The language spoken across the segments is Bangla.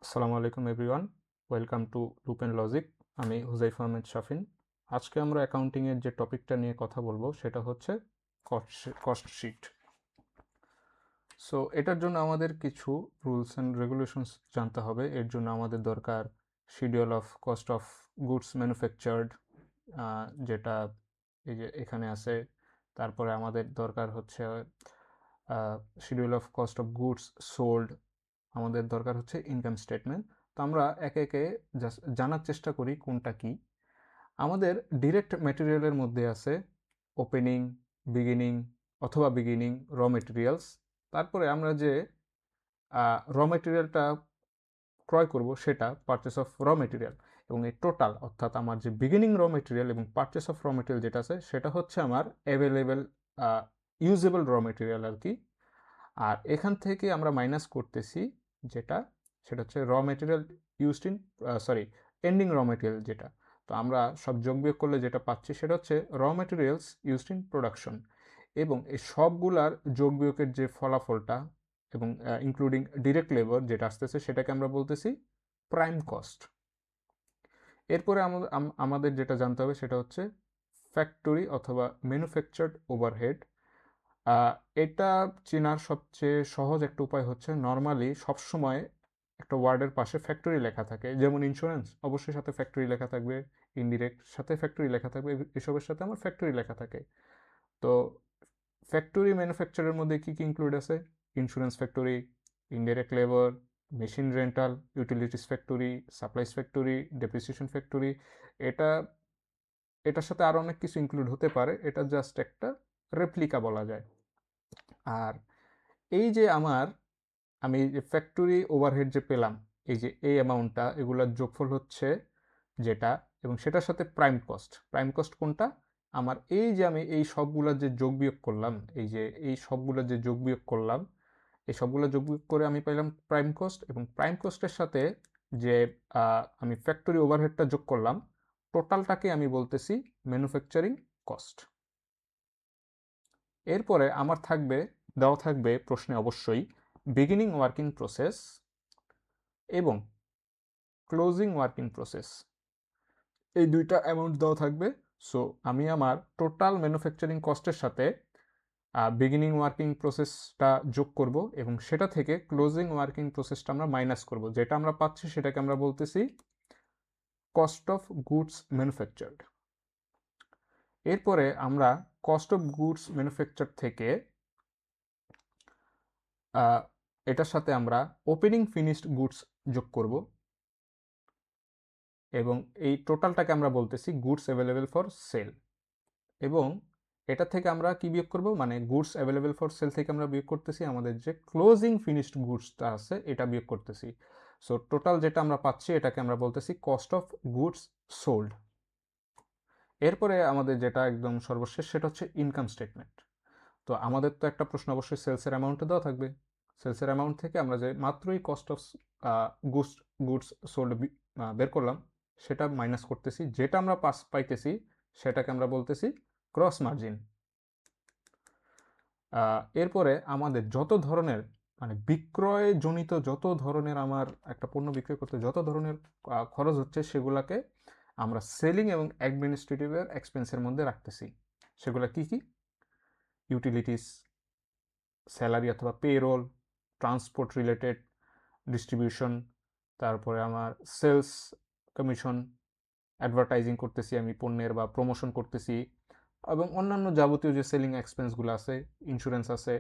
আসসালামু আলাইকুম everyone, welcome to loop and logic. আমি হুজাইফা আহমেদ শাফিন। আজকে আমরা অ্যাকাউন্টিংয়ের যে টপিকটা নিয়ে কথা বলবো সেটা হচ্ছে কস্ট শিট। সো এটার জন্য আমাদের কিছু রুলস অ্যান্ড রেগুলেশনস জানতে হবে। এর জন্য আমাদের দরকার schedule of cost of goods manufactured, যেটা এই যে এখানে আছে। তারপরে আমাদের দরকার হচ্ছে schedule of cost of goods sold. আমাদের দরকার হচ্ছে ইনকাম স্টেটমেন্ট। তো আমরা একে একে জাস্ট জানার চেষ্টা করি কোনটা কি। আমাদের ডিরেক্ট ম্যাটেরিয়ালের মধ্যে আছে ওপেনিং, বিগিনিং অথবা বিগিনিং, র মেটেরিয়ালস। তারপরে আমরা যে র মেটেরিয়ালটা ক্রয় করব সেটা পারচেস অফ র মেটেরিয়াল, এবং এই টোটাল অর্থাৎ আমার যে বিগিনিং র মেটেরিয়াল এবং পারচেস অফ র মেটেরিয়াল যেটা আছে সেটা হচ্ছে আমার অ্যাভেলেবেল ইউজেবল র মেটেরিয়াল আর কি। আর এখান থেকে আমরা মাইনাস করতেছি যেটা, সেটা হচ্ছে র material used in sorry ending র মেটেরিয়াল যেটা। তো আমরা সব যোগ বিয়োগ করলে যেটা পাচ্ছি সেটা হচ্ছে raw materials used in production, এবং এই সবগুলার যোগ বিয়োগের যে ফলাফলটা এবং ইনক্লুডিং ডিরেক্ট লেবার যেটা আসতেছে সেটাকে আমরা বলতেছি প্রাইম কস্ট। এরপরে আমাদের যেটা জানতে হবে সেটা হচ্ছে ফ্যাক্টরি অথবা ম্যানুফ্যাকচার্ড ওভারহেড। এটা চেনার সবচেয়ে সহজ একটা উপায় হচ্ছে নর্মালি সবসময় একটা ওয়ার্ডের পাশে ফ্যাক্টরি লেখা থাকে, যেমন ইন্স্যুরেন্স অবশ্যই সাথে ফ্যাক্টরি লেখা থাকবে, ইনডিরেক্ট সাথে ফ্যাক্টরি লেখা থাকবে, এসবের সাথে আমার ফ্যাক্টরি লেখা থাকে। তো ফ্যাক্টরি ম্যানুফ্যাকচারের মধ্যে কী কী ইনক্লুড আছে? Insurance factory, indirect labour, machine rental, utilities factory, supplies factory, depreciation factory. এটা এটার সাথে আরও অনেক কিছু ইনক্লুড হতে পারে, এটা জাস্ট একটা রেপ্লিকা বলা যায়। আর এই যে আমি যে ফ্যাক্টরি ওভারহেড যে পেলাম, এই যে এই অ্যামাউন্টটা, এগুলোর যোগফল হচ্ছে যেটা, এবং সেটার সাথে প্রাইম কস্ট কোনটা? আমার এই যে আমি এই সবগুলোর যে যোগ বিয়োগ করলাম, এই যে এই সবগুলোর যে যোগ বিয়োগ করলাম, এই সবগুলো যোগ বিয়োগ করে আমি পাইলাম প্রাইম কস্ট, এবং প্রাইম কস্টের সাথে যে আমি ফ্যাক্টরি ওভারহেডটা যোগ করলাম, টোটালটাকে আমি বলতেছি ম্যানুফ্যাকচারিং কস্ট। এরপরে আমার দেওয়া থাকবে প্রশ্নে অবশ্যই বিগিনিং ওয়ার্কিং প্রসেস এবং ক্লোজিং ওয়ার্কিং প্রসেস, এই দুইটা অ্যামাউন্ট দেওয়া থাকবে। সো আমি আমার টোটাল ম্যানুফ্যাকচারিং কস্টের সাথে বিগিনিং ওয়ার্কিং প্রসেসটা যোগ করব, এবং সেটা থেকে ক্লোজিং ওয়ার্কিং প্রসেসটা আমরা মাইনাস করব। যেটা আমরা পাচ্ছি সেটাকে আমরা বলতেছি কস্ট অফ গুডস ম্যানুফ্যাকচার্ড। এরপরে আমরা কস্ট অফ গুডস ম্যানুফ্যাকচার থেকে এটার সাথে আমরা ওপেনিং ফিনিশড গুডস যোগ করব, এবং এই টোটালটাকে আমরা বলতেছি গুডস অ্যাভেলেবেল ফর সেল। এবং এটা থেকে আমরা কি বিয়োগ করব, মানে গুডস অ্যাভেলেবেল ফর সেল থেকে আমরা বিয়োগ করতেছি আমাদের যে ক্লোজিং ফিনিশড গুডসটা আছে এটা বিয়োগ করতেছি। সো টোটাল যেটা আমরা পাচ্ছি এটাকে আমরা বলতেছি কস্ট অফ গুডস সোল্ড। এরপরে আমাদের যেটা একদম সর্বশেষ সেটা হচ্ছে ইনকাম স্টেটমেন্ট। তো আমাদের তো একটা প্রশ্ন অবশ্যই সেলসের অ্যামাউন্টে দেওয়া থাকবে। সেলসের অ্যামাউন্ট থেকে আমরা যে মাত্রই cost of goods goods sold বের করলাম সেটা মাইনাস করতেছি, যেটা আমরা পাইতেছি সেটাকে আমরা বলতেছি ক্রস মার্জিন। এরপরে আমাদের যত ধরনের, মানে বিক্রয়জনিত যত ধরনের আমার একটা পণ্য বিক্রয় করতে যত ধরনের খরচ হচ্ছে সেগুলোকে আমরা সেলিং এবং অ্যাডমিনিস্ট্রেটিভের এক্সপেন্সের মধ্যে রাখতেছি। সেগুলো কি কি? ইউটিলিটিস, স্যালারি অথবা পেরোল, ট্রান্সপোর্ট রিলেটেড, ডিস্ট্রিবিউশন, তারপরে আমার সেলস কমিশন, অ্যাডভার্টাইজিং করতেছি আমি পণ্যের বা প্রমোশন করতেছি, এবং অন্যান্য যাবতীয় যে সেলিং এক্সপেন্সগুলো আছে, ইন্স্যুরেন্স আছে,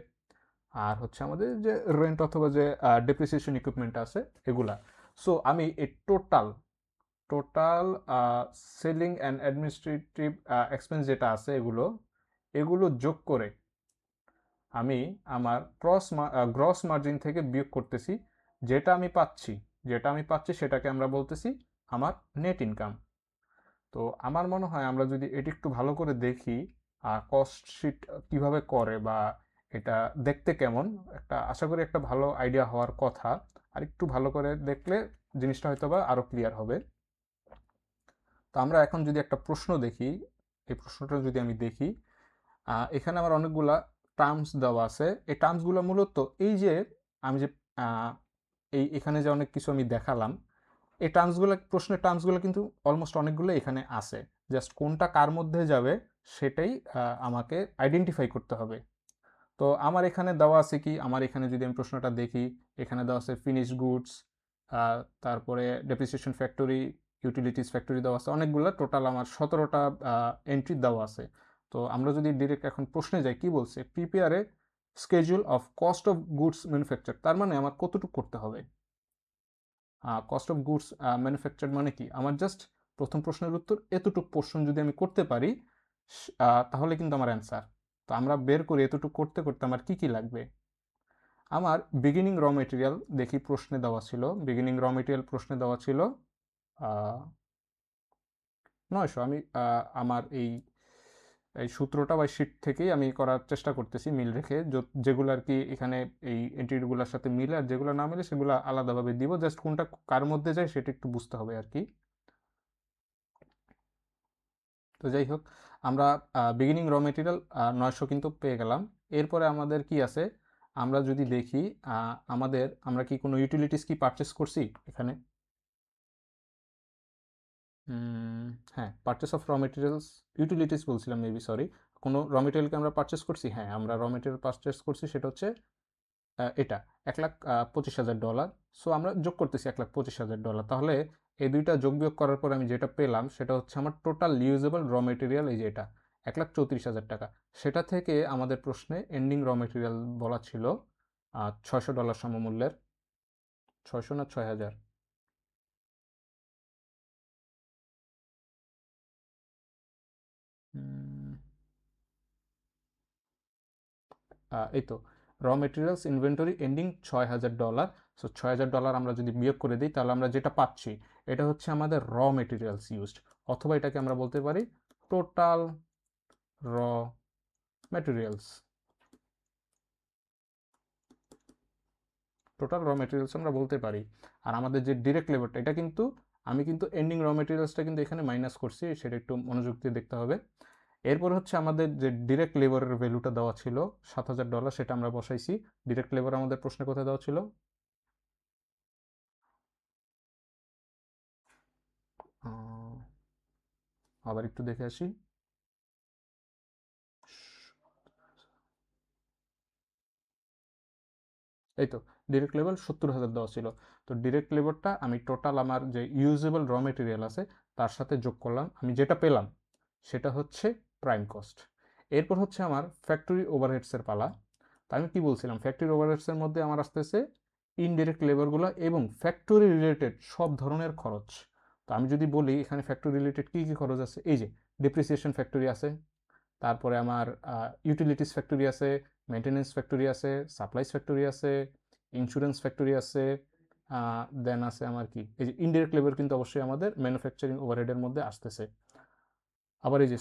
আর হচ্ছে আমাদের যে রেন্ট অথবা যে ডেপ্রিসিয়েশন ইকুইপমেন্ট আছে এগুলা। সো আমি এই total total selling and administrative expense যেটা আছে এগুলো যোগ করে আমি আমার গ্রস মার্জিন থেকে বিয়োগ করতেছি। যেটা আমি পাচ্ছি সেটাকে আমরা বলতেছি আমার নেট ইনকাম। তো আমার মনে হয় আমরা যদি এটি একটু ভালো করে দেখি, কস্ট শিট কিভাবে করে বা এটা দেখতে কেমন, আশা করি একটা ভালো আইডিয়া হওয়ার কথা। আর একটু ভালো করে দেখলে জিনিসটা হয়তো বা আরও ক্লিয়ার হবে। তো আমরা এখন যদি একটা প্রশ্ন দেখি, এই প্রশ্নটা যদি আমি দেখি, এখানে আমার অনেকগুলা টার্মস দেওয়া আছে। এই টার্মসগুলো মূলত এই যে আমি যে এখানে যে অনেক কিছু আমি দেখালাম, এই টার্মসগুলো, প্রশ্নের টার্মসগুলো কিন্তু অলমোস্ট অনেকগুলো এখানে আছে। জাস্ট কোনটা কার মধ্যে যাবে সেটাই আমাকে আইডেন্টিফাই করতে হবে। তো আমার এখানে দেওয়া আছে কি, আমার এখানে যদি আমি প্রশ্নটা দেখি, এখানে দেওয়া আছে ফিনিশ গুডস, তারপরে ডেপ্রিসিয়েশন ফ্যাক্টরি, ইউটিলিটিস ফ্যাক্টরি দেওয়া আছে, অনেকগুলো, টোটাল আমার 17টা এন্ট্রি দেওয়া আছে। তো আমরা যদি ডিরেক্ট এখন প্রশ্নে যাই, কি বলছে, prepare a schedule of cost of goods manufacture, তার মানে আমার কতটুকু করতে হবে। কস্ট অফ গুডস ম্যানুফ্যাকচার মানে কি, আমার জাস্ট প্রথম প্রশ্নের উত্তর এতটুকু পোর্শন যদি আমি করতে পারি, তাহলে কিন্তু আমার অ্যান্সার। তো আমরা বের করি এতটুকু করতে করতে আমার কি কি লাগবে। আমার বিগিনিং র মেটেরিয়াল দেখি প্রশ্নে দেওয়া ছিল, বিগিনিং র মেটেরিয়াল প্রশ্নে দেওয়া ছিল 900। আমি আমার এই এই সূত্রটা বা শিট থেকেই আমি করার চেষ্টা করতেছি মিল রেখে, যেগুলো আর কি এখানে এই এন্ট্রিগুলোর সাথে মিলে, আর যেগুলো না মিলে সেগুলো আলাদাভাবে দিব, জাস্ট কোনটা কার মধ্যে যায় সেটা একটু বুঝতে হবে আর কি। তো যাই হোক, আমরা বিগিনিং র মেটেরিয়াল 900 কিন্তু পেয়ে গেলাম। এরপরে আমাদের কি আছে, আমরা যদি দেখি আমরা কি কোনো ইউটিলিটিস কি পারচেস করছি এখানে। হ্যাঁ, purchase of raw materials, utilities বলছিলাম মেবি, সরি। কোনো র মেটেরিয়ালকে আমরা পারচেস করছি, হ্যাঁ আমরা র মেটেরিয়াল পারচেস করছি, সেটা হচ্ছে এটা $1,25,000। সো আমরা যোগ করতেছি $1,25,000। তাহলে এই দুইটা যোগ বিয়োগ করার পর আমি যেটা পেলাম সেটা হচ্ছে আমার টোটাল ইউজেবল র মেটেরিয়াল, এই যে এটা $1,34,000। সেটা থেকে আমাদের প্রশ্নে এন্ডিং র মেটেরিয়াল বলা ছিল $600 সমমূল্যের। 600 না 6,000? এই তো, raw materials inventory ending $6,000। So $6,000 আমরা যদি বিয়োগ করে দিই, তাহলে আমরা যেটা পাচ্ছি এটা হচ্ছে আমাদের র মেটেরিয়ালস ইউজড, অথবা এটাকে আমরা বলতে পারি total raw materials. Total raw materials আমরা বলতে পারি। আর আমাদের যে ডিরেক্ট লেবারটা, এটা কিন্তু আমি কিন্তু এন্ডিং র মেটেরিয়ালসটা কিন্তু এখানে মাইনাস করছি, সেটা একটু মনোযোগ দিয়ে দেখতে হবে। এরপর হচ্ছে আমাদের যে ডিরেক্ট লেবারের ভ্যালুটা দেওয়া ছিল $7,000, সেটা আমরা বসাইছি। ডিরেক্ট লেবার আমাদের প্রশ্নে কোথায় দেওয়া ছিল, আবার একটু দেখে আসি। এই তো, ডিরেক্ট লেবার 70,000 দেওয়া ছিল। তো ডিরেক্ট লেবারটা আমি টোটাল আমার যে ইউজেবল র মেটেরিয়াল আছে তার সাথে যোগ করলাম, আমি যেটা পেলাম সেটা হচ্ছে প্রাইম কস্ট। এরপর হচ্ছে আমার ফ্যাক্টরি ওভারহেডসের পালা। তা আমি কি বলছিলাম, ফ্যাক্টরি ওভারহেডসের মধ্যে আমার আসতেছে ইনডিরেক্ট লেবারগুলো এবং ফ্যাক্টরি রিলেটেড সব ধরনের খরচ। তো আমি যদি বলি এখানে ফ্যাক্টরি রিলেটেড কী কী খরচ আছে, এই যে ডেপ্রিসিয়েশন ফ্যাক্টরি আছে, তারপরে আমার ইউটিলিটিস ফ্যাক্টরি আছে, মেনটেনেন্স ফ্যাক্টরি আছে, সাপ্লাইস ফ্যাক্টরি আছে, ইন্স্যুরেন্স ফ্যাক্টরি আছে, দেন আছে আমার কি, এই যে ইনডিরেক্ট লেবার কিন্তু অবশ্যই আমাদের ম্যানুফ্যাকচারিং ওভারহেডের মধ্যে আসতেছে। আবার এই যে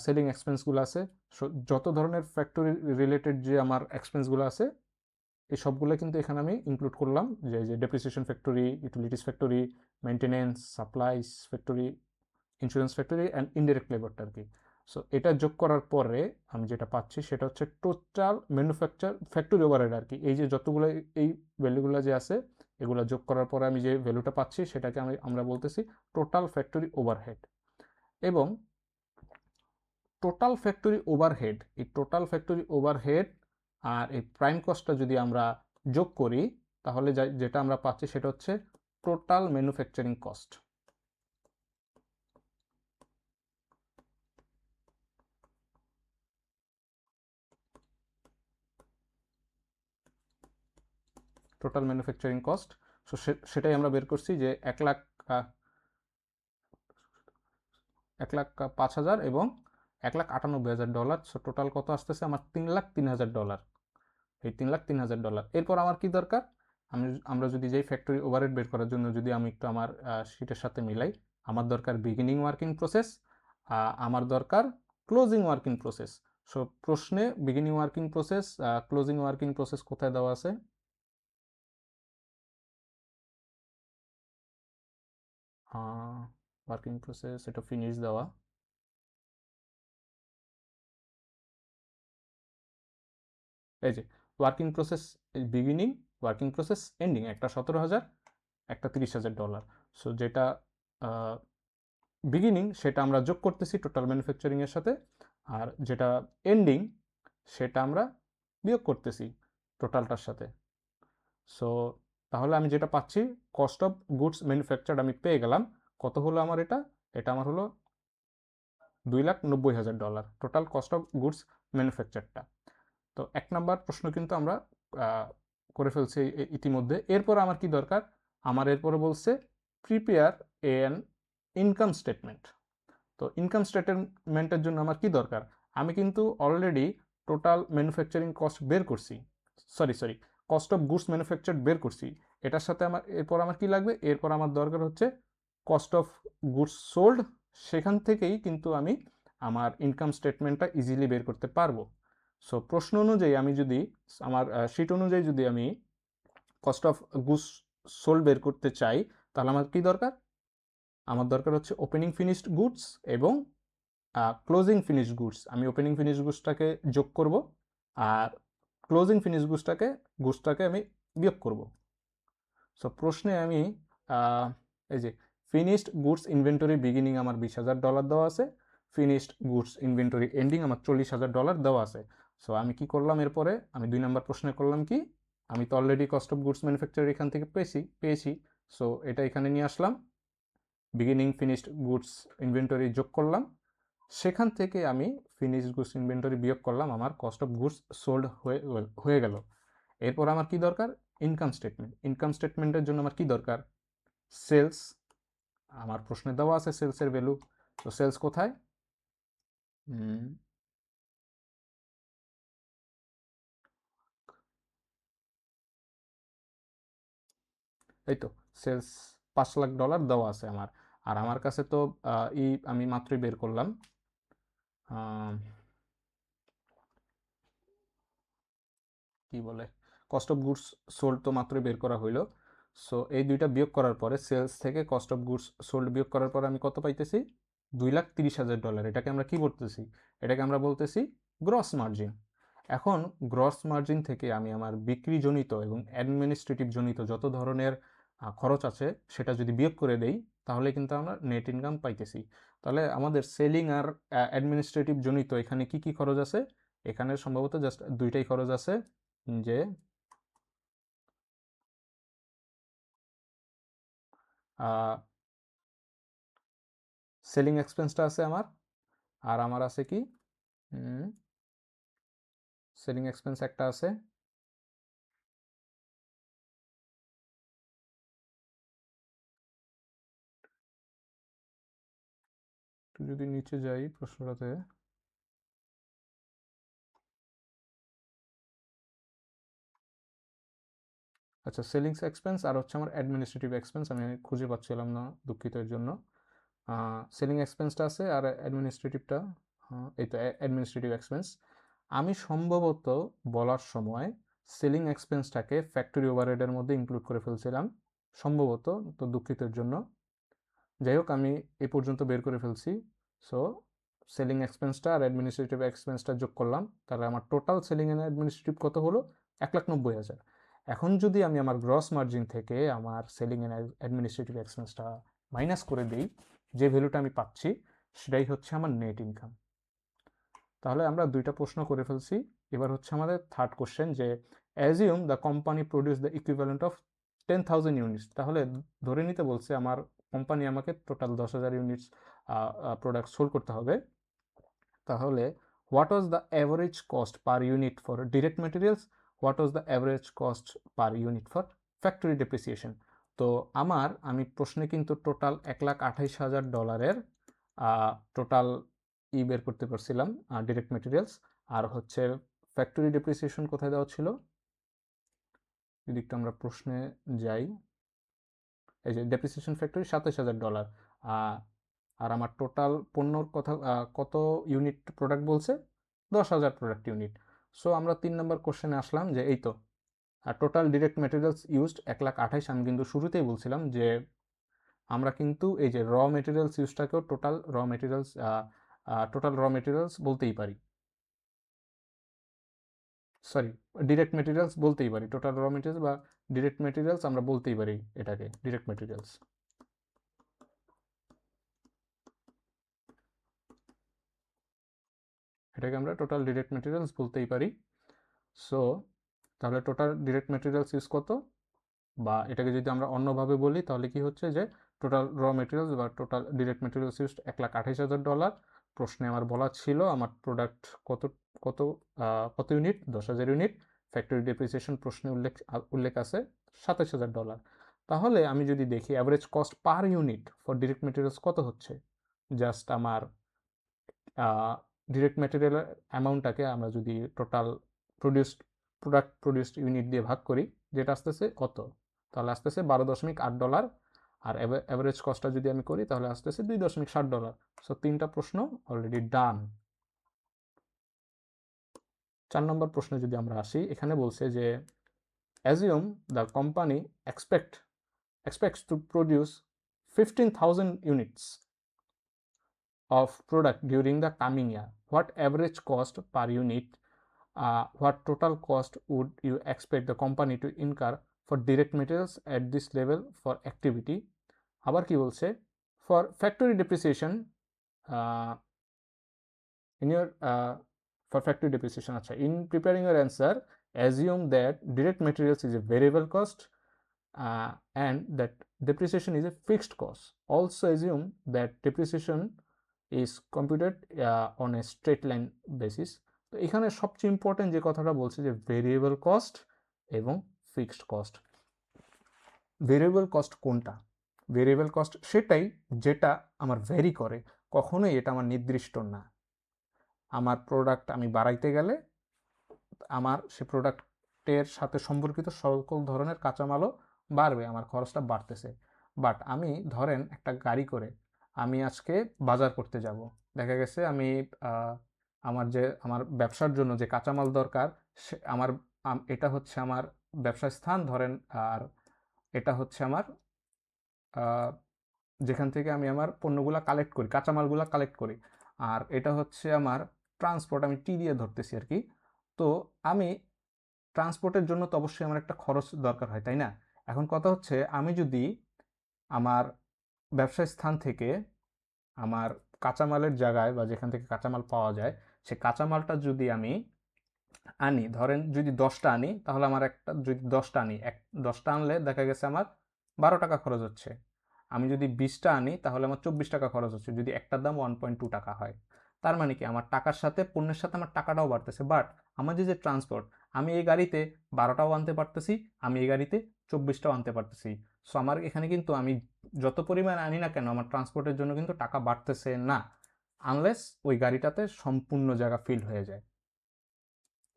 সেলিং এক্সপেন্সগুলো আছে। যত ধরনের ফ্যাক্টরি রিলেটেড যে আমার এক্সপেন্সগুলো আছে এই সবগুলো কিন্তু এখানে আমি ইনক্লুড করলাম, যে যে depreciation factory, utilities factory, maintenance, supplies factory, insurance factory and indirect লেবারটা আর কি। সো এটা যোগ করার পরে আমি যেটা পাচ্ছি সেটা হচ্ছে টোটাল ম্যানুফ্যাকচার ফ্যাক্টরি ওভারহেড আর কি। এই যে যতগুলো এই ভ্যালুগুলো যে আছে এগুলো যোগ করার পরে আমি যে ভ্যালুটা পাচ্ছি সেটাকে আমরা বলতেছি টোটাল ফ্যাক্টরি ওভারহেড। এবং টোটাল ফ্যাক্টরি ওভারহেড, এই টোটাল ফ্যাক্টরি ওভারহেড আর এই প্রাইম কস্টটা যদি আমরা যোগ করি, তাহলে যেটা আমরা পাচ্ছি সেটা হচ্ছে total manufacturing cost. Total manufacturing cost. So সেটাই আমরা বের করছি যে 1,05,000 এবং $1,98,000। সো টোটাল কত আসতেছে আমার, $3,03,000। এই $3,03,000। এরপর আমার কি দরকার, আমরা যদি যেই ফ্যাক্টরি ওভারহেড বের করার জন্য যদি আমি একটু আমার শিটের সাথে মিলাই, আমার দরকার বিগিনিং ওয়ার্কিং প্রসেস, আমার দরকার ক্লোজিং ওয়ার্কিং প্রসেস। সো প্রশ্নে beginning working process, closing working process কোথায় দেওয়া আছে, ওয়ার্কিং প্রসেস এটা ফিনিশ দেওয়া, এই যে working process beginning working process ending, একটা 17,000, একটা $30,000। সো যেটা বিগিনিং সেটা আমরা যোগ করতেছি টোটাল ম্যানুফ্যাকচারিংয়ের সাথে, আর যেটা এন্ডিং সেটা আমরা বিয়োগ করতেছি টোটালটার সাথে। সো তাহলে আমি যেটা পাচ্ছি, কস্ট অফ গুডস ম্যানুফ্যাকচার্ড আমি পেয়ে গেলাম। কত হলো আমার এটা? এটা আমার হলো $2,90,000 টোটাল কস্ট অফ গুডস ম্যানুফ্যাকচারটা। তো 1 নাম্বার প্রশ্ন কিন্তু আমরা করে ফেলছি ইতিমধ্যে। এরপর আমার কি দরকার? আমার এরপরে বলছে প্রিপেয়ার এন ইনকাম স্টেটমেন্ট। তো ইনকাম স্টেটমেন্টের জন্য আমার কি দরকার? আমি কিন্তু অলরেডি টোটাল ম্যানুফ্যাকচারিং কস্ট বের করছি, sorry cost of goods manufactured বের করছি। এটার সাথে এরপর আমার কি লাগবে? এরপর আমার দরকার হচ্ছে কস্ট অফ গুডস সোল্ড। সেখান থেকেই কিন্তু আমি আমার ইনকাম স্টেটমেন্টটা ইজিলি বের করতে পারবো। সো প্রশ্ন অনুযায়ী আমি যদি আমার শিট অনুযায়ী যদি আমি কস্ট অফ গুডস সোল্ড বের করতে চাই, তাহলে আমার কি দরকার? আমার দরকার হচ্ছে ওপেনিং ফিনিশড গুডস এবং ক্লোজিং ফিনিশড গুডস। আমি ওপেনিং ফিনিশড গুডসটাকে যোগ করব, আর ক্লোজিং ফিনিশড গুডসটাকে আমি বিয়োগ করব। সো প্রশ্নে আমি এই যে ফিনিশড গুডস ইনভেন্টরি বিগিনিং আমার $20,000 দেওয়া আছে, ফিনিশড গুডস ইনভেন্টরি এন্ডিং আমার $40,000 দেওয়া আছে। সো আমি কি করলাম? এরপরে আমি 2 নম্বর প্রশ্নে করলাম কি, আমি তো already cost of goods manufacture এখান থেকে পেয়েছি। সো এটা এখানে নিয়ে আসলাম, বিগিনিং ফিনিশড গুডস ইনভেন্টরি যোগ করলাম, সেখান থেকে আমি ফিনিশড গুডস ইনভেন্টরি বিয়োগ করলাম, আমার কস্ট অফ গুডস সোল্ড হয়ে গেল। এরপর আমার কি দরকার? Income statement. ইনকাম স্টেটমেন্টের জন্য আমার কি দরকার? সেলস। আমার প্রশ্নে দেওয়া আছে সেলসের ভ্যালু। তো সেলস কোথায়? এই তো সেলস $5,00,000 দেওয়া আছে আমার। আর আমার কাছে তো আমি মাত্রই বের করলাম, কি বলে, কস্ট অফ গুডস সোল্ড তো মাত্রই বের করা হইলো। সো এই দুইটা বিয়োগ করার পরে, সেলস থেকে কস্ট অফ গুডস সোল্ড বিয়োগ করার পরে আমি কত পাইতেছি? $2,30,000। এটাকে আমরা কি বলতেছি? এটাকে আমরা বলতেছি গ্রস মার্জিন। এখন গ্রস মার্জিন থেকে আমি আমার বিক্রিজনিত এবং অ্যাডমিনিস্ট্রেটিভ জনিত যত ধরনের খরচ আছে সেটা যদি বিয়োগ করে দেই, তাহলে কিন্তু আমরা নেট ইনকাম পাইতেছি। তাহলে আমাদের সেলিং আর অ্যাডমিনিস্ট্রেটিভ জনিত এখানে কি কি খরচ আছে? এখানে সম্ভবত জাস্ট দুইটাই খরচ আছে, যে সেলিং এক্সপেন্সটা আছে আমার, আর আমার আছে কি, সেলিং এক্সপেন্স একটা আছে, একটু যদি নিচে যাই প্রশ্নটাতে, আচ্ছা সেলিংস এক্সপেন্স আর হচ্ছে আমার অ্যাডমিনিস্ট্রেটিভ এক্সপেন্স, আমি খুঁজে পাচ্ছিলাম না, দুঃখিত এর জন্য। সেলিং এক্সপেন্সটা আছে আর অ্যাডমিনিস্ট্রেটিভটা, এই তো অ্যাডমিনিস্ট্রেটিভ এক্সপেন্স। আমি সম্ভবত বলার সময় সেলিং এক্সপেন্সটাকে ফ্যাক্টরি ওভারহেডের মধ্যে ইনক্লুড করে ফেলছিলাম সম্ভবত, তো দুঃখিতের জন্য। যাই হোক, আমি এই পর্যন্ত বের করে ফেলছি। সো সেলিং এক্সপেন্সটা আর অ্যাডমিনিস্ট্রেটিভ এক্সপেন্সটা যোগ করলাম, তাহলে আমার টোটাল সেলিং অ্যান্ড অ্যাডমিনিস্ট্রেটিভ কত হলো? 1,90,000। এখন যদি আমি আমার গ্রস মার্জিন থেকে আমার সেলিং অ্যান্ড অ্যাডমিনিস্ট্রেটিভ এক্সপেন্সটা মাইনাস করে দিই, যে ভ্যালুটা আমি পাচ্ছি সেটাই হচ্ছে আমার নেট ইনকাম। তাহলে আমরা দুইটা প্রশ্ন করে ফেলছি। এবার হচ্ছে আমাদের থার্ড কোশ্চেন, যে assume the company produce the equivalent of 10,000 units. তাহলে ধরে নিতে বলছে আমার কোম্পানি আমাকে টোটাল 10,000 ইউনিটস প্রোডাক্ট সোল্ড করতে হবে। তাহলে what was the average cost per unit for direct materials, what was the average cost per unit for factory depreciation. তো আমি প্রশ্নে কিন্তু টোটাল $1,28,000 টোটাল বের করতে পারছিলাম ডিরেক্ট মেটেরিয়ালস, আর হচ্ছে ফ্যাক্টরি ডেপ্রিসিয়েশন কোথায় দেওয়া ছিল, যদি একটু আমরা প্রশ্নে যাই, এই যে ডেপ্রিসিয়েশন ফ্যাক্টরি $27,000। আর আমার টোটাল পণ্যর কথা কত ইউনিট প্রোডাক্ট বলছে? 10,000 প্রোডাক্ট ইউনিট। সো আমরা 3 নম্বর কোশ্চেনে আসলাম, যে এই তো টোটাল ডিরেক্ট মেটেরিয়ালস ইউজড 1,28,000। আমি কিন্তু শুরুতেই বলছিলাম যে আমরা কিন্তু এই যে র মেটেরিয়ালস ইউজটাকেও টোটাল র মেটেরিয়ালস বলতেই পারি। সরি, ডিরেক্ট মেটেরিয়ালস বলতেই পারি, টোটাল র মেটেরিয়ালস বা ডিরেক্ট মেটেরিয়ালস আমরা বলতেই পারি এটাকে ডিরেক্ট মেটেরিয়ালস। এটাকে আমরা টোটাল ডিরেক্ট মেটেরিয়ালস বলতেই পারি। সো তাহলে টোটাল ডিরেক্ট মেটেরিয়ালস ইউজ কত, বা এটাকে যদি আমরা অন্যভাবে বলি তাহলে কি হচ্ছে যে টোটাল র মেটেরিয়ালস বা টোটাল ডিরেক্ট মেটেরিয়ালস ইউজ $1,28,000। প্রশ্নে আমার বলা ছিল আমার প্রোডাক্ট কত কত কত ইউনিট, 10,000 ইউনিট। ফ্যাক্টরি ডেপ্রিসিয়েশন প্রশ্নে উল্লেখ আছে $27,000। তাহলে আমি যদি দেখি average cost per unit for direct materials কত হচ্ছে, জাস্ট আমার ডিরেক্ট মেটেরিয়ালের অ্যামাউন্টটাকে আমরা যদি টোটাল প্রোডাক্ট ইউনিট দিয়ে ভাগ করি, যেটা আসতেছে কত, তাহলে আসতেছে $12.8। আর অ্যাভারেজ কস্টটা যদি আমি করি তাহলে আসতেছে $2.60। সো 3টা প্রশ্ন অলরেডি ডান। 4 নম্বর প্রশ্নে যদি আমরা আসি, এখানে বলছে যে assume the company expects to produce 15,000 units of product during the coming year. What average cost per unit, what total cost would you expect the company to incur for direct materials at this level for activity? আবার কি বলছে, for factory depreciation, in your for factory depreciation, আচ্ছা, in preparing your answer assume that direct materials is a variable cost and that depreciation is a fixed cost. Also assume that depreciation is computed on a straight line basis. তো এখানে সবচেয়ে ইম্পর্টেন্ট যে কথাটা বলছে যে ভেরিয়েবল কস্ট এবং ফিক্সড কস্ট। ভেরিয়েবল কস্ট কোনটা? ভেরিয়েবল কস্ট সেটাই যেটা আমার ভ্যারি করে, কখনোই এটা আমার নির্দিষ্ট না। আমার প্রোডাক্ট আমি বাড়াইতে গেলে আমার সে প্রোডাক্টের সাথে সম্পর্কিত সকল ধরনের কাঁচামালও বাড়বে, আমার খরচটা বাড়তেছে। বাট আমি ধরেন একটা গাড়ি করে আমি আজকে বাজার করতে যাব, দেখা গেছে আমি আমার ব্যবসার জন্য যে কাঁচামাল দরকার সে আমার এটা হচ্ছে আমার ব্যবসার স্থান ধরেন, আর এটা হচ্ছে আমার যেখান থেকে আমি আমার পণ্যগুলা কালেক্ট করি, কাঁচামালগুলা কালেক্ট করি, আর এটা হচ্ছে আমার ট্রান্সপোর্ট, আমি টি দিয়ে ধরতেছি আর কি। তো আমি ট্রান্সপোর্টের জন্য তো অবশ্যই আমার একটা খরচ দরকার হয়, তাই না? এখন কথা হচ্ছে আমি যদি আমার ব্যবসার স্থান থেকে আমার কাঁচামালের জায়গায় বা যেখান থেকে কাঁচামাল পাওয়া যায় সে কাঁচামালটা যদি আমি আনি, ধরেন যদি 10টা আনি তাহলে আমার একটা, যদি 10টা আনি 10টা আনলে দেখা গেছে আমার 12 টাকা খরচ হচ্ছে। আমি যদি 20টা আনি তাহলে আমার 24 টাকা খরচ হচ্ছে, যদি একটার দাম 1.2 টাকা হয়। তার মানে কি আমার টাকার সাথে পণ্যের সাথে আমার টাকাটাও বাড়তেছে। বাট আমার যে ট্রান্সপোর্ট, আমি এই গাড়িতে 12টাও আনতে পারতেছি, আমি এই গাড়িতে 24টাও আনতে পারতেছি। সো আমার এখানে কিন্তু আমি যত পরিমাণ আনি না কেন আমার ট্রান্সপোর্টের জন্য কিন্তু টাকা বাড়তেছে না, আনলেস ওই গাড়িটাতে সম্পূর্ণ জায়গা ফিল হয়ে যায়।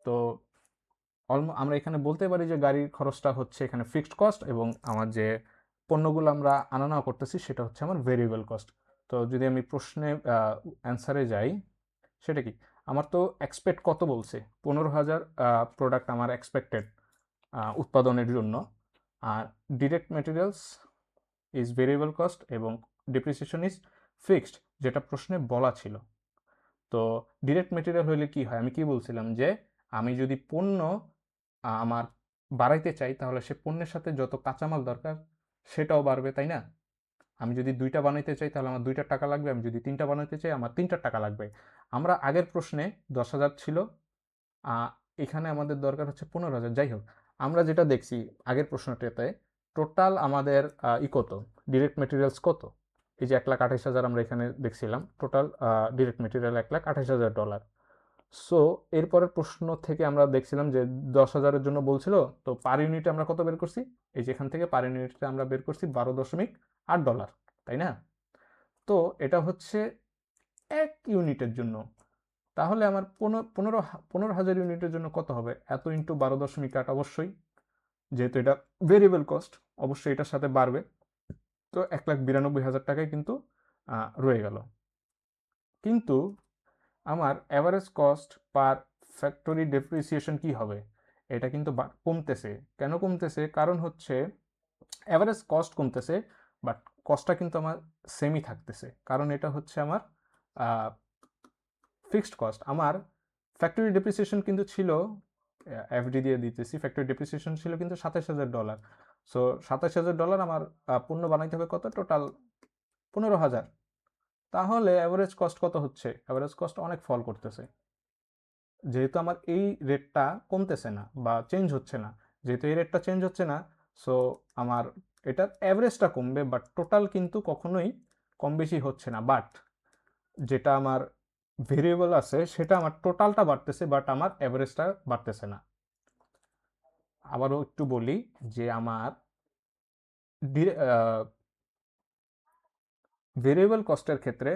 তো আমরা এখানে বলতে পারি যে গাড়ির খরচটা হচ্ছে এখানে ফিক্সড কস্ট, এবং আমার যে পণ্যগুলো আমরা আনা নেওয়া করতেছি সেটা হচ্ছে আমার ভেরিয়েবল কস্ট। তো যদি আমি প্রশ্নে অ্যান্সারে যাই, সেটা কি, আমার তো এক্সপেক্ট কত বলছে, 15,000 প্রোডাক্ট আমার এক্সপেক্টেড উৎপাদনের জন্য। আর direct materials is variable cost এবং ডিপ্রিসিয়েশন ইজ ফিক্সড, যেটা প্রশ্নে বলা ছিল। তো ডিরেক্ট মেটেরিয়াল হলে কি হয়, আমি কি বলছিলাম যে আমি যদি পণ্য আমার বাড়াইতে চাই তাহলে সে পণ্যের সাথে যত কাঁচামাল দরকার সেটাও বাড়বে, তাই না? আমি যদি 2টা বানাইতে চাই তাহলে আমার 2টার টাকা লাগবে, আমি যদি 3টা বানাইতে চাই আমার 3টার টাকা লাগবে। আমরা আগের প্রশ্নে 10,000 ছিল, এখানে আমাদের দরকার হচ্ছে 15,000। যাই হোক, আমরা যেটা দেখছি আগের প্রশ্নটাতে টোটাল আমাদের কত, ডিরেক্ট মেটেরিয়ালস কত, এই যে $1,28,000 আমরা এখানে দেখছিলাম, টোটাল ডিরেক্ট মেটেরিয়াল $1,28,000। সো এরপরের প্রশ্ন থেকে আমরা দেখছিলাম যে 10,000-এর জন্য বলছিল, তো পার ইউনিটে আমরা কত বের করছি, এই যেখান থেকে পার ইউনিটে আমরা বের করছি $12.8, তাই না? তো এটা হচ্ছে 1 ইউনিটের জন্য। তাহলে আমার 15,000 ইউনিটের জন্য কত হবে, এত ইন্টু 12.8, অবশ্যই যেহেতু এটা ভেরিয়েবল কস্ট অবশ্যই এটার সাথে বাড়বে। তো 1,92,000 টাকায় কিন্তু রয়ে গেল। কিন্তু আমার average cost per factory depreciation কি হবে, এটা কিন্তু কমতেছে। কেন কমতেছে? কারণ হচ্ছে অ্যাভারেজ কস্ট কমতেছে বাট কস্টটা কিন্তু আমার সেমই থাকতেছে, কারণ এটা হচ্ছে আমার ফিক্সড কস্ট। আমার ফ্যাক্টরি ডেপ্রিসিয়েশন কিন্তু ছিল এফডি দিয়ে দিতেছি, ফ্যাক্টরি ডেপ্রিসিয়েশন ছিল কিন্তু $27,000। সো $27,000 আমার পণ্য বানাইতে হবে কত, টোটাল 15,000। তাহলে অ্যাভারেজ কস্ট কত হচ্ছে? অ্যাভারেজ কস্ট অনেক ফল করতেছে, যেহেতু আমার এই রেটটা কমতেছে না বা চেঞ্জ হচ্ছে না, যেহেতু এই রেটটা চেঞ্জ হচ্ছে না, সো আমার এটার অ্যাভারেজটা কমবে, বাট টোটাল কিন্তু কখনোই কম বেশি হচ্ছে না। বাট যেটা আমার ভেরিয়েবল আছে সেটা আমার টোটালটা বাড়তেছে, বাট আমার অ্যাভারেজটা বাড়তেছে না। আবারও একটু বলি যে আমার ভেরিয়েবল কস্টের ক্ষেত্রে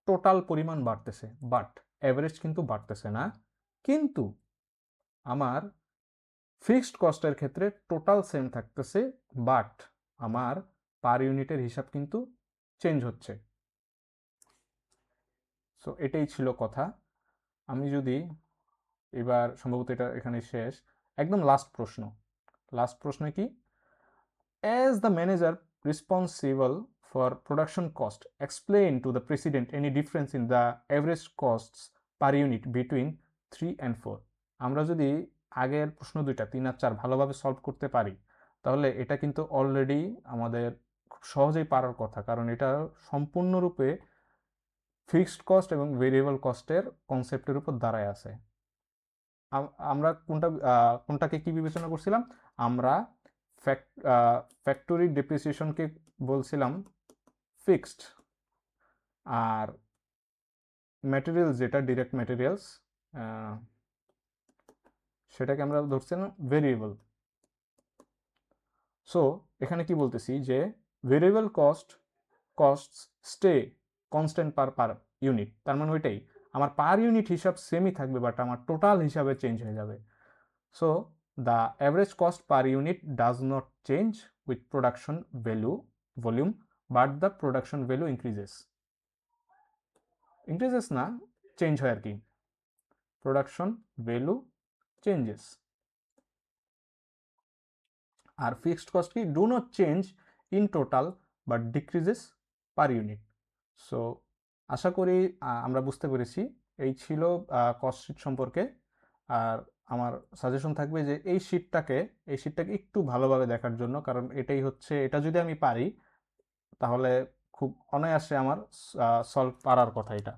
টোটাল পরিমাণ বাড়তেছে, বাট অ্যাভারেজ কিন্তু বাড়তেছে না। কিন্তু আমার ফিক্সড কস্টের ক্ষেত্রে টোটাল সেম থাকতেছে, বাট আমার পার ইউনিটের হিসাব কিন্তু চেঞ্জ হচ্ছে। সো এটাই ছিল কথা। আমি যদি এবার, সম্ভবত এটা এখানে শেষ, একদম লাস্ট প্রশ্ন কি, as the manager responsible for production cost explain to the president any difference in the average costs per unit between 3 and 4। আমরা যদি আগের প্রশ্ন দুইটা 3 আর 4 ভালোভাবে সলভ করতে পারি, তাহলে এটা কিন্তু অলরেডি আমাদের খুব সহজেই পারার কথা, কারণ এটা সম্পূর্ণরূপে ফিক্সড কস্ট এবং ভেরিয়েবল কস্টের কনসেপ্টের উপর দাঁড়ায় আছে। আমরা কোনটাকে কি বিবেচনা করছিলাম? আমরা ফ্যাক্টরি ডেপ্রিসিয়েশনকে বলছিলাম ফিক্সড, আর ম্যাটেরিয়ালস যেটা ডিরেক্ট ম্যাটেরিয়ালস সেটাকে আমরা ধরছিলাম ভেরিয়েবল। সো এখানে কি বলতেছি যে variable costs stay constant per unit, তার মানে ওইটাই আমার পার ইউনিট হিসাব সেমই থাকবে, বাট আমার টোটাল হিসাবে চেঞ্জ হয়ে যাবে। So the average cost per unit does not change with production volume, but the production value increases না, চেঞ্জ হয় আর কি, প্রোডাকশন ভ্যালু চেঞ্জেস। আর ফিক্সড কস্ট কি, do not change in total but decreases per unit. So আশা করি আমরা বুঝতে পেরেছি। এই ছিল কস্ট শিট সম্পর্কে। আর আমার সাজেশন থাকবে যে এই শিটটাকে একটু ভালোভাবে দেখার জন্য, কারণ এটাই হচ্ছে, এটা যদি আমি পারি তাহলে খুব অনায়াসে আমার সলভ পারার কথা এটা।